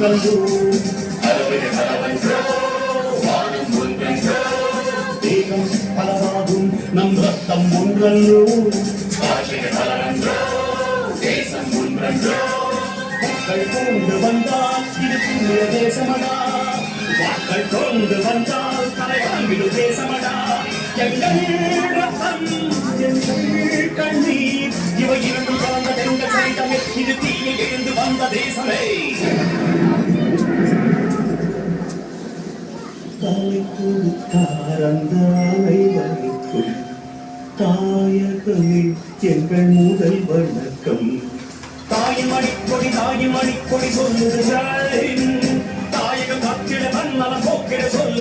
ஒன்றல்லோ தேகம் பலவாகும் நம் ரத்தம் ஒன்றல்லோ மக்கள் கொண்டு வந்தால் இது புண்ணிய தேசமடா மக்கள் கொண்டு வந்தால் தலைவாங்கிடு தேசமடா எங்கள் ரத்தம் எங்கள் கண்ணீர் இவை இரண்டும் கலந்த எங்கள் சைதமே இது தீயில் இருந்து வந்த தேசமே தலை கொடுத்தார் அந்த அனைவருக்கும் தாயகமே எங்கள் முதல் வணக்கம் தாயின் மணிக்கொடி சொல்லுகிறாள்